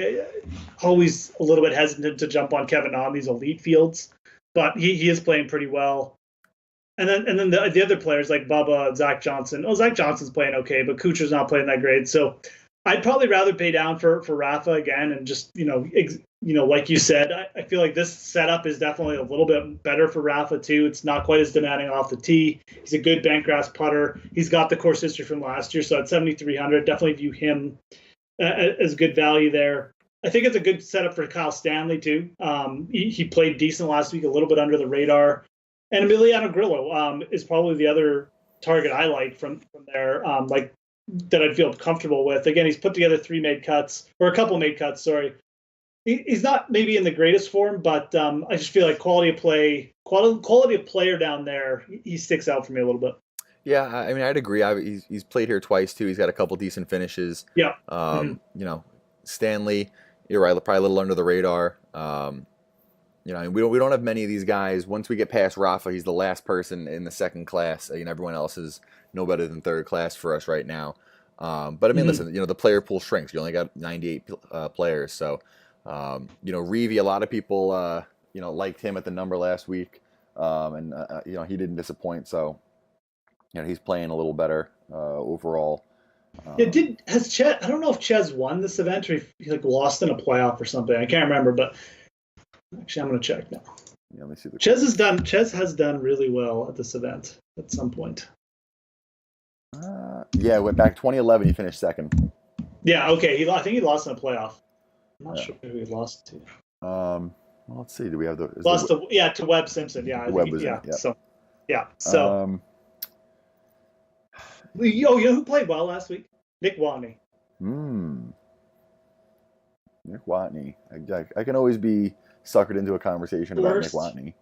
Always a little bit hesitant to jump on Kevin Na in these elite fields, but he is playing pretty well. And then the other players like Bubba, Zach Johnson. Oh, Zach Johnson's playing okay, but Kucher's not playing that great. So I'd probably rather pay down for Rafa again, and just like you said, I feel like this setup is definitely a little bit better for Rafa too. It's not quite as demanding off the tee. He's a good bentgrass putter. He's got the course history from last year, so at 7,300, definitely view him as good value there. I think it's a good setup for Kyle Stanley too. He played decent last week, a little bit under the radar. And Emiliano Grillo is probably the other target I like from there, that I'd feel comfortable with. Again, he's put together a couple made cuts, sorry. He's not maybe in the greatest form, but I just feel like quality of player down there, he sticks out for me a little bit. Yeah, I mean, I'd agree. He's played here twice too. He's got a couple decent finishes. Yeah. Stanley, you're right, probably a little under the radar. We don't have many of these guys. Once we get past Rafa, he's the last person in the second class. Everyone else is no better than third class for us right now. But I mean, listen, the player pool shrinks. You only got 98 players, so Reevy. A lot of people liked him at the number last week, and he didn't disappoint. So he's playing a little better overall. Has Chez? I don't know if Chez won this event or if he lost in a playoff or something. I can't remember, but. Actually, I'm going to check now. Yeah, let me see. Chez has done really well at this event at some point. Went back 2011. He finished second. Yeah. Okay. I think he lost in a playoff. I'm not sure who he lost to. Well, let's see. Do we have to Webb Simpson? Yeah. Webb was yeah. in, yeah. So. Yeah. So. You know who played well last week? Nick Watney. Nick Watney. I can always be suckered into a conversation about Nick Watney.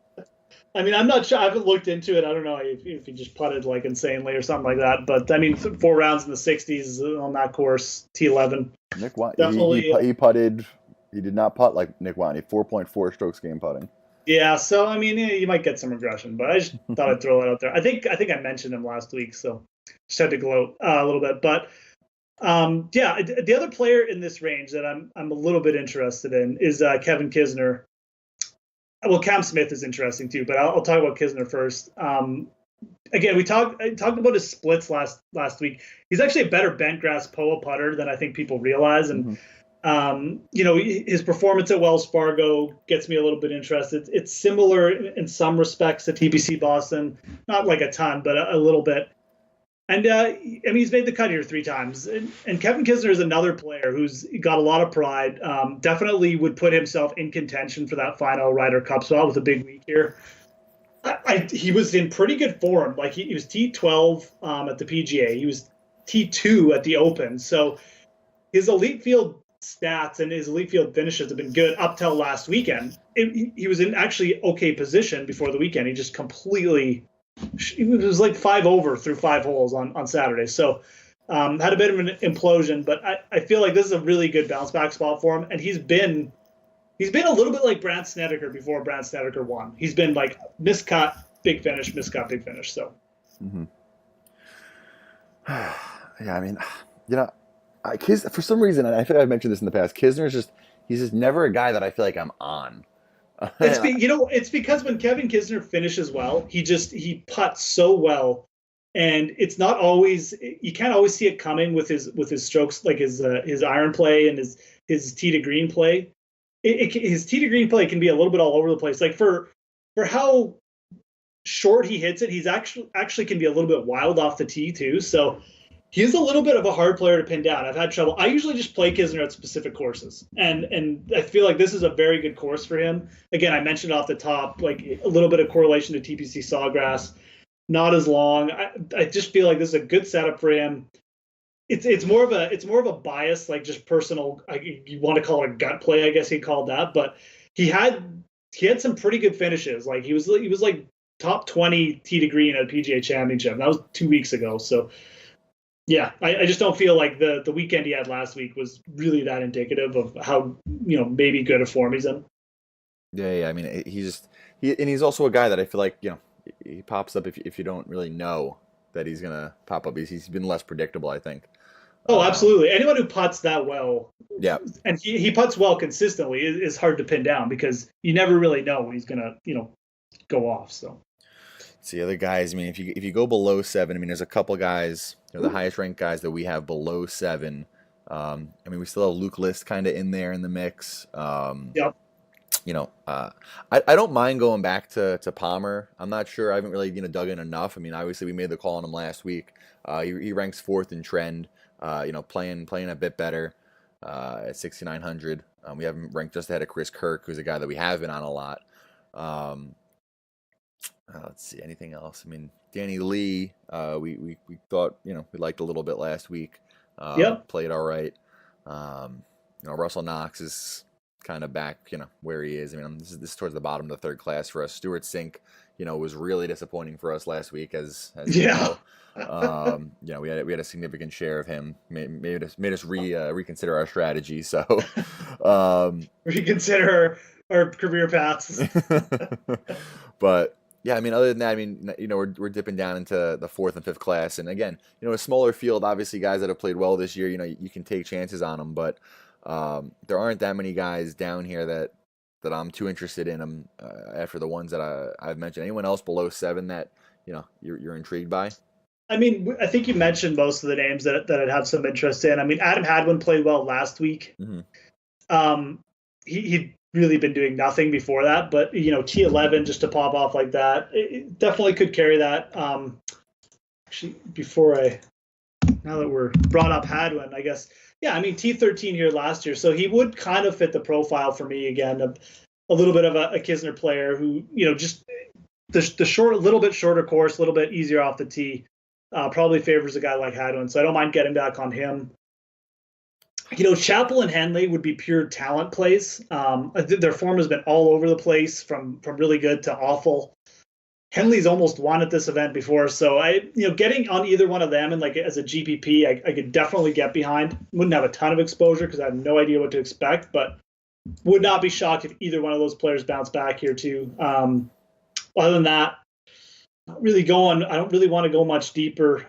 I mean, I'm not sure. I haven't looked into it. I don't know if he just putted insanely or something like that. But I mean, 4 rounds in the 60s on that course, T11. Nick Watney, he putted. He did not putt like Nick Watney. 4.4 strokes game putting. Yeah, so I mean, you might get some regression, but I just thought I'd throw it out there. I think I mentioned him last week, so just had to gloat a little bit. But the other player in this range that I'm a little bit interested in is Kevin Kisner. Well, Cam Smith is interesting too, but I'll talk about Kisner first. Again, I talked about his splits last week. He's actually a better bentgrass POA putter than I think people realize, and his performance at Wells Fargo gets me a little bit interested. It's similar in some respects to TPC Boston, not like a ton, but a little bit. And he's made the cut here 3 times. And Kevin Kisner is another player who's got a lot of pride. Definitely would put himself in contention for that final Ryder Cup spot with a big week here. He was in pretty good form. Like he was T12 at the PGA. He was T2 at the Open. So his elite field stats and his elite field finishes have been good up till last weekend. He was in actually okay position before the weekend. He just completely. It was like 5 over through 5 holes on Saturday. So had a bit of an implosion, but I feel like this is a really good bounce back spot for him. And he's been a little bit like Brandt Snedeker before Brandt Snedeker won. He's been like miscut, big finish, miscut, big finish. So. Yeah, I mean, for some reason, and I think I've mentioned this in the past, he's just never a guy that I feel like I'm on. It's because when Kevin Kisner finishes well, he putts so well, and it's not always, you can't always see it coming with his strokes, like his iron play and his tee to green play. His tee to green play can be a little bit all over the place. Like for how short he hits it, he's actually can be a little bit wild off the tee too. So he's a little bit of a hard player to pin down. I've had trouble. I usually just play Kisner at specific courses, and I feel like this is a very good course for him. Again, I mentioned off the top, like a little bit of correlation to TPC Sawgrass, not as long. I just feel like this is a good setup for him. It's more of a bias, like just personal. You want to call it a gut play, I guess he called that, but he had some pretty good finishes. Like he was like top 20 tee to green at a PGA Championship. That was 2 weeks ago, so. Yeah, I just don't feel like the weekend he had last week was really that indicative of how maybe good a form he's in. Yeah. I mean, he's also a guy that I feel like he pops up if you don't really know that he's gonna pop up. He's been less predictable, I think. Oh, Um, absolutely. Anyone who putts that well, yeah. and he putts well consistently, is hard to pin down because you never really know when he's gonna, go off. So So the other guys, I mean, if you go below 7, I mean, there's a couple guys, the highest ranked guys that we have below 7. I mean, we still have Luke List kind of in there in the mix. yep. I don't mind going back to Palmer. I'm not sure. I haven't really dug in enough. I mean, obviously we made the call on him last week. He ranks 4th in trend. Playing a bit better at 6,900. We have him ranked just ahead of Chris Kirk, who's a guy that we have been on a lot. Let's see, anything else? I mean, Danny Lee, we thought we liked a little bit last week. Yep. Played all right. Russell Knox is kind of back, where he is. I mean, this is towards the bottom of the 3rd class for us. Stuart Sink, was really disappointing for us last week, as Yeah. we had a significant share of him. Made us reconsider our strategy. So Reconsider our career paths. But yeah, I mean, other than that, I mean, we're dipping down into the 4th and 5th class, and again, a smaller field. Obviously, guys that have played well this year, you can take chances on them, but there aren't that many guys down here that I'm too interested in them after the ones that I've mentioned. Anyone else below 7 that you're intrigued by? I mean, I think you mentioned most of the names that I'd have some interest in. I mean, Adam Hadwin played well last week. Mm-hmm. He'd really been doing nothing before that, but T11 just to pop off like that, it definitely could carry that. Actually, now that we're brought up Hadwin, I guess, yeah, I mean T13 here last year, so he would kind of fit the profile for me again, a little bit of a Kisner player who just the short, a little bit shorter course, a little bit easier off the tee, probably favors a guy like Hadwin, so I don't mind getting back on him. Chappell and Henley would be pure talent plays. Their form has been all over the place, from really good to awful. Henley's almost won at this event before, so getting on either one of them and like as a GPP, I could definitely get behind. Wouldn't have a ton of exposure because I have no idea what to expect, but would not be shocked if either one of those players bounce back here too. Other than that, not really going. I don't really want to go much deeper.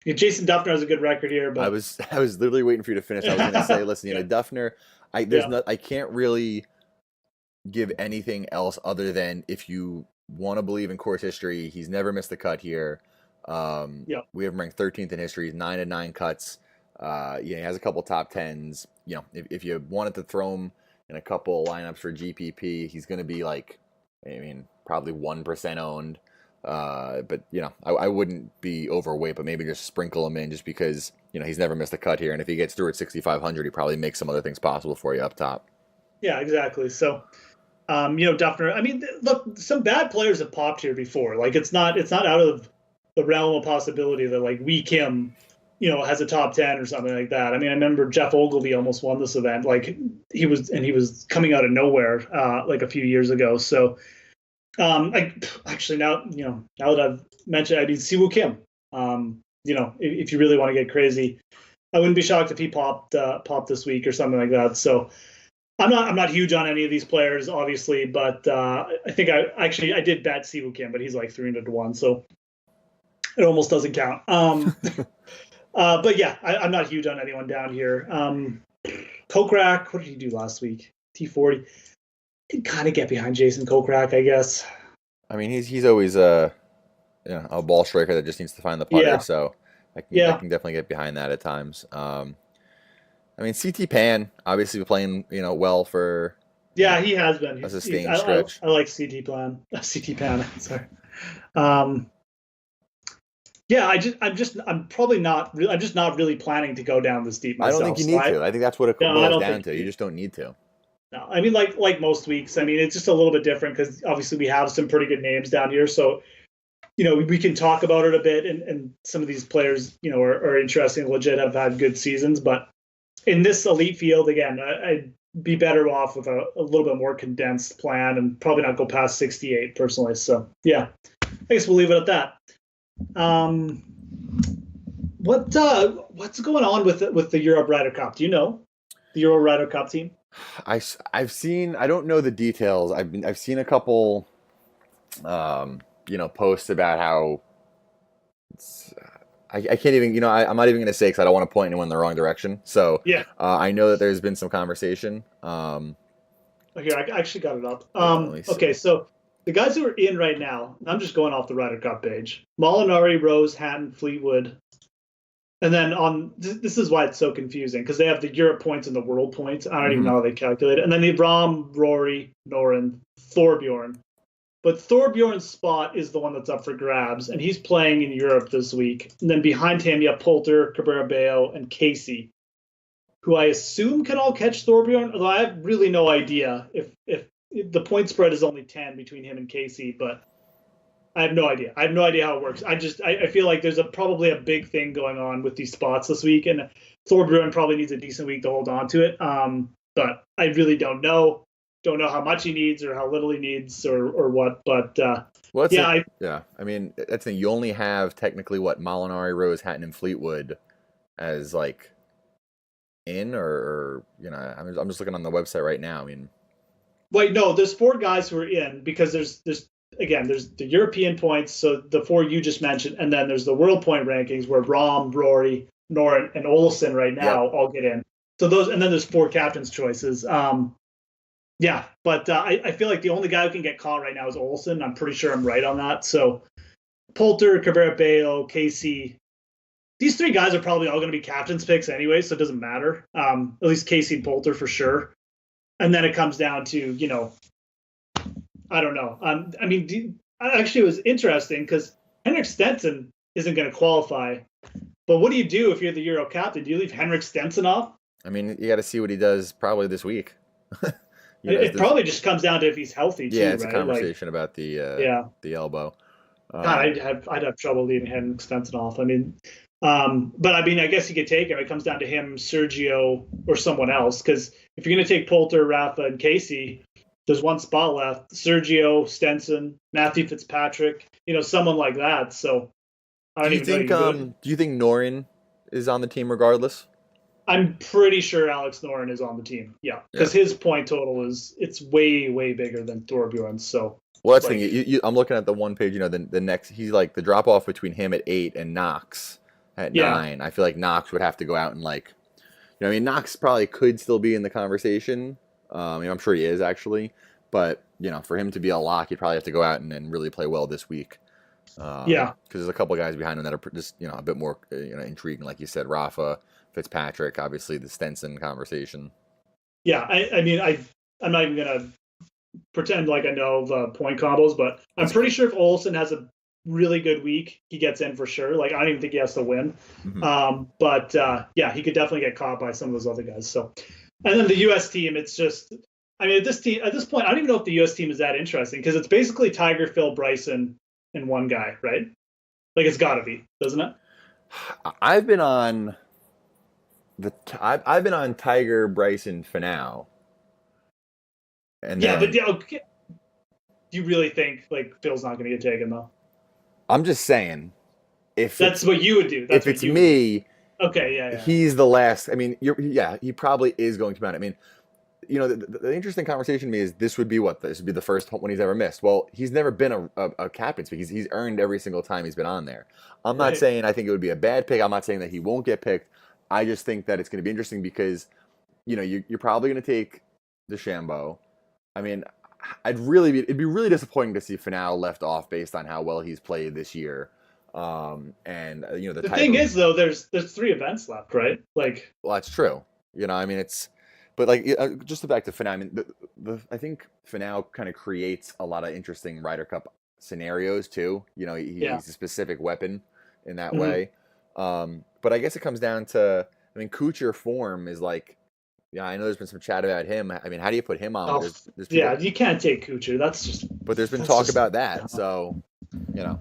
Jason Duffner has a good record here, but I was literally waiting for you to finish. I was going to say, listen, Duffner, I can't really give anything else other than if you want to believe in course history, he's never missed a cut here. We have him ranked 13th in history. He's 9 and 9 cuts. He has a couple top 10s. If you wanted to throw him in a couple lineups for GPP, he's going to be probably 1% owned. But I wouldn't be overweight, but maybe just sprinkle him in just because he's never missed a cut here, and if he gets through at 6,500, he probably makes some other things possible for you up top. Yeah, exactly. So, Duffner. I mean, look, some bad players have popped here before. Like it's not out of the realm of possibility that like Wee Kim, has a top 10 or something like that. I mean, I remember Jeff Ogilvy almost won this event. Like he was coming out of nowhere like a few years ago. So. Actually now that I've mentioned, I mean Siwoo Kim. If you really want to get crazy, I wouldn't be shocked if he popped this week or something like that. So I'm not huge on any of these players, obviously, but I think I did bet Siwoo Kim, but he's like 300 to 1, so it almost doesn't count. But yeah, I'm not huge on anyone down here. Kokrak, what did he do last week? T40. Can kind of get behind Jason Kokrak, I guess. I mean, he's always a ball striker that just needs to find the putter, so I can definitely get behind that at times. I mean, CT Pan obviously playing well for he has been a sustained stretch. I like CT Pan. Sorry. I'm just not really planning to go down this deep myself. I don't think you need to. I think that's what it boils down to. You just don't need to. No, I mean, like most weeks, I mean, it's just a little bit different because obviously we have some pretty good names down here. So, we can talk about it a bit, and some of these players, are interesting, legit, have had good seasons. But in this elite field, again, I'd be better off with a little bit more condensed plan and probably not go past 68 personally. So, yeah, I guess we'll leave it at that. What's going on with the Euro Ryder Cup? Do you know the Euro Ryder Cup team? I've seen. I don't know the details. I've seen a couple posts about how it's, I can't even, I'm not even going to say because I don't want to point anyone in the wrong direction. So Yeah. I know that there's been some conversation. Here, I actually got it up. Yeah, let me Okay, see. so the guys who are in right now, I'm just going off the Ryder Cup page. Molinari, Rose, Hatton, Fleetwood. And then this is why it's so confusing because they have the Europe points and the world points. I don't even Hmm. know how they calculate it. And then the Rom, Rory, Noren, Thorbjorn. But Thorbjorn's spot is the one that's up for grabs, and he's playing in Europe this week. And then behind him, you have Poulter, Cabrera Bello, and Casey, who I assume can all catch Thorbjorn, although I have really no idea if the point spread is only 10 between him and Casey, but I have no idea. I have no idea how it works. I feel like there's probably a big thing going on with these spots this week, and Thorbjorn probably needs a decent week to hold on to it. But I really don't know. Don't know how much he needs or how little he needs or what. But Well, that's yeah, it. Yeah, I mean, that's the thing. You only have technically what Molinari, Rose, Hatton, and Fleetwood as like in, or I'm just looking on the website right now. I mean, wait, no, there's four guys who are in because there's the European points, so the four you just mentioned, and then there's the world point rankings where Rom, Rory, Noren, and Olsen right yep. now all get in. So those, and then there's four captains' choices. Yeah, but I feel like the only guy who can get caught right now is Olsen. I'm pretty sure I'm right on that. So Poulter, Cabrera Bello, Casey, these three guys are probably all going to be captain's picks anyway, so it doesn't matter. At least Casey and Poulter for sure. And then it comes down to, I don't know. I mean, actually, it was interesting because Henrik Stenson isn't going to qualify. But what do you do if you're the Euro captain? Do you leave Henrik Stenson off? I mean, you got to see what he does probably this week. It probably just comes down to if he's healthy Yeah, too, it's a right? Like, conversation about yeah, the elbow. God, I'd have trouble leaving Henrik Stenson off. I mean, but I mean, I guess you could take him. It comes down to him, Sergio, or someone else. Because if you're going to take Poulter, Rafa, and Casey, there's one spot left: Sergio, Stenson, Matthew Fitzpatrick. Someone like that. So I Do don't you even know. think do you think Norin is on the team regardless? I'm pretty sure Alex Noren is on the team. Yeah, Yeah. because his point total it's way way bigger than Thorbjorn's. So Well, that's the like, thing. I'm looking at the one page. The next he's like the drop off between him at 8 and Knox at yeah, 9. I feel like Knox would have to go out and I mean, Knox probably could still be in the conversation. I'm sure he is actually, but for him to be a lock, he'd probably have to go out and really play well this week. yeah, Because there's a couple guys behind him that are just a bit more intriguing, like you said, Rafa, Fitzpatrick, obviously the Stenson conversation. yeah. I mean, I'm not even gonna pretend like I know the point combos, but I'm pretty sure if Olsen has a really good week, he gets in for sure. Like I don't even think he has to win. But yeah, he could definitely get caught by some of those other guys. So, and then the U.S. team, it's just, I mean, at this point, I don't even know if the U.S. team is that interesting because it's basically Tiger, Phil, Bryson, and one guy, right? Like it's got to be, doesn't it? I've been on I've been on Tiger Bryson for now, and Yeah, but then okay, do you really think like Phil's not going to get taken though? I'm just saying if That's it's what you would do. That's if what it's you would do. me, Okay, yeah, yeah, he's the last. I mean, he probably is going to be. I mean, the interesting conversation to me is this would be this would be the first one he's ever missed. Well, he's never been a captain because he's earned every single time he's been on there. I'm not right. saying I think it would be a bad pick. I'm not saying that he won't get picked. I just think that it's going to be interesting because you're probably going to take DeChambeau. I mean, it'd be really disappointing to see Finau left off based on how well he's played this year. And the The type thing of is, though, there's three events left, right? Like, well, that's true. I mean, but just back to Finau. I mean, I think Finau kind of creates a lot of interesting Ryder Cup scenarios too. yeah, He's a specific weapon in that hmm way. But I guess it comes down to, I mean, Kuchar form is like, yeah, I know there's been some chat about him. I mean, how do you put him on? But oh, there's people, yeah, you can't take Kuchar. but there's been That's talk just about that. So, you know,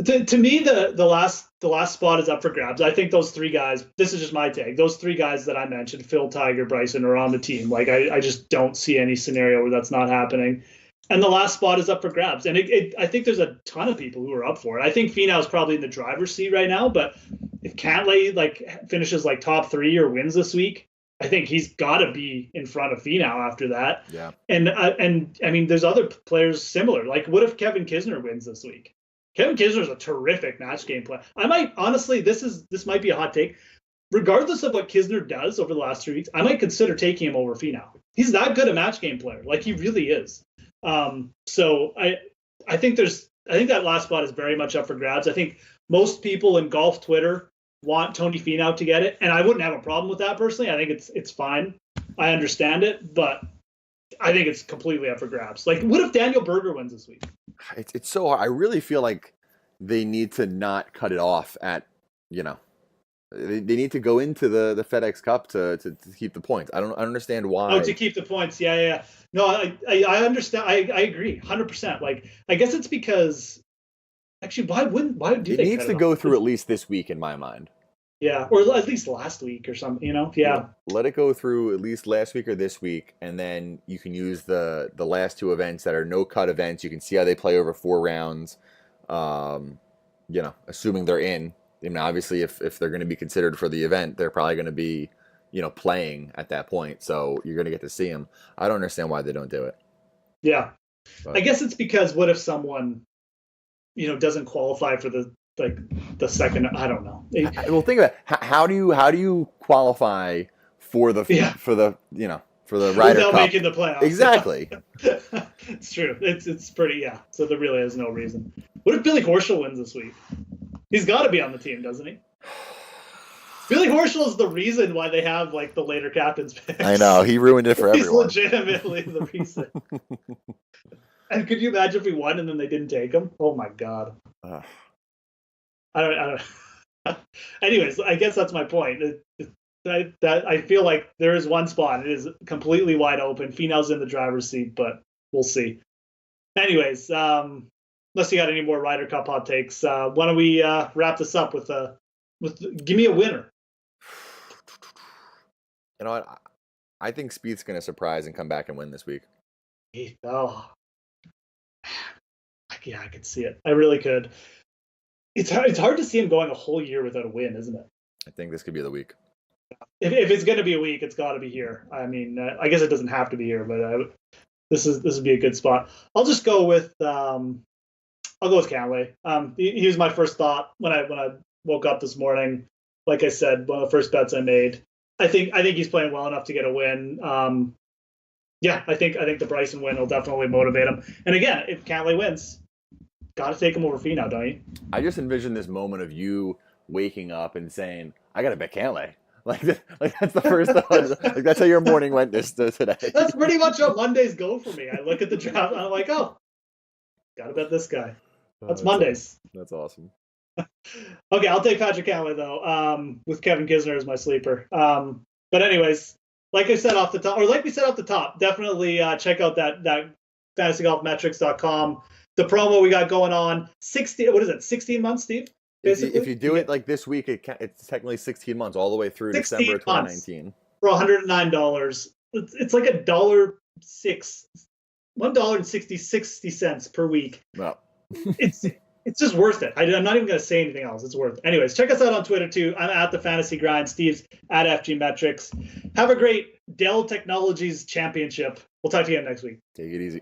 to me the last spot is up for grabs. I think those three guys. This is just my take. Those three guys that I mentioned, Phil, Tiger, Bryson, are on the team. Like I just don't see any scenario where that's not happening. And the last spot is up for grabs. And I think there's a ton of people who are up for it. I think Finau is probably in the driver's seat right now. But if Cantlay like finishes like top 3 or wins this week, I think he's got to be in front of Finau after that. Yeah. And I mean, there's other players similar. Like, what if Kevin Kisner wins this week? Kevin Kisner's a terrific match game player. I might honestly, this might be a hot take. Regardless of what Kisner does over the last 3 weeks, I might consider taking him over Finau. He's that good a match game player. Like, he really is. So I think that last spot is very much up for grabs. I think most people in golf Twitter want Tony Finau to get it, and I wouldn't have a problem with that personally. I think it's fine. I understand it, but I think it's completely up for grabs. Like, what if Daniel Berger wins this week? It's so hard. I really feel like they need to not cut it off at, they need to go into the FedEx Cup to keep the points. I don't understand why. Oh, to keep the points. Yeah. No, I understand. I agree 100%. Like, I guess it's because actually, why do it they needs to go through at least this week in my mind. Yeah, or at least last week or something, Yeah. Let it go through at least last week or this week, and then you can use the last two events that are no cut events. You can see how they play over 4 rounds. Assuming they're in. I mean, obviously, if they're going to be considered for the event, they're probably going to be, playing at that point. So you're going to get to see them. I don't understand why they don't do it. Yeah, but I guess it's because what if someone, doesn't qualify for the second? I don't know. Well, think about it. How do you qualify for the for the Ryder Cup without making the playoffs? Exactly. It's true. It's pretty So there really is no reason. What if Billy Horschel wins this week? He's got to be on the team, doesn't he? Billy Horschel is the reason why they have the later captain's picks. I know, he ruined it for everyone. He's legitimately the reason. And could you imagine if he won and then they didn't take him? Oh my god. I don't. Anyways, I guess that's my point. I feel like there is one spot. It is completely wide open. Finau's in the driver's seat, but we'll see. Anyways, unless you got any more Ryder Cup hot takes, why don't we wrap this up with give me a winner. You know what? I think Spieth's going to surprise and come back and win this week. Oh, yeah, I could see it. I really could. It's hard to see him going a whole year without a win, isn't it? I think this could be the week. If it's going to be a week, it's got to be here. I mean, I guess it doesn't have to be here, but this would be a good spot. I'll just go with Cantlay. He was my first thought when I woke up this morning. Like I said, one of the first bets I made. I think he's playing well enough to get a win. I think the Bryson win will definitely motivate him. And again, if Cantlay wins, got to take him over Finau, don't you? I just envision this moment of you waking up and saying, "I got to bet Cantlay." Like that's the first thought. That's how your morning went today. That's pretty much how Mondays go for me. I look at the draft and I'm like, oh, got to bet this guy. That's Mondays. That's awesome. Okay, I'll take Patrick Cantlay though, with Kevin Kisner as my sleeper. But anyways, like we said off the top, definitely check out that fantasygolfmetrics.com. The promo we got going on, 16 months, Steve? If you do it like this week, it's technically 16 months, all the way through December 2019. For $109. It's like $1.60 per week. Wow. It's just worth it. I'm not even going to say anything else. It's worth it. Anyways, check us out on Twitter too. I'm at the Fantasy Grind. Steve's at FG Metrics. Have a great Dell Technologies Championship. We'll talk to you again next week. Take it easy.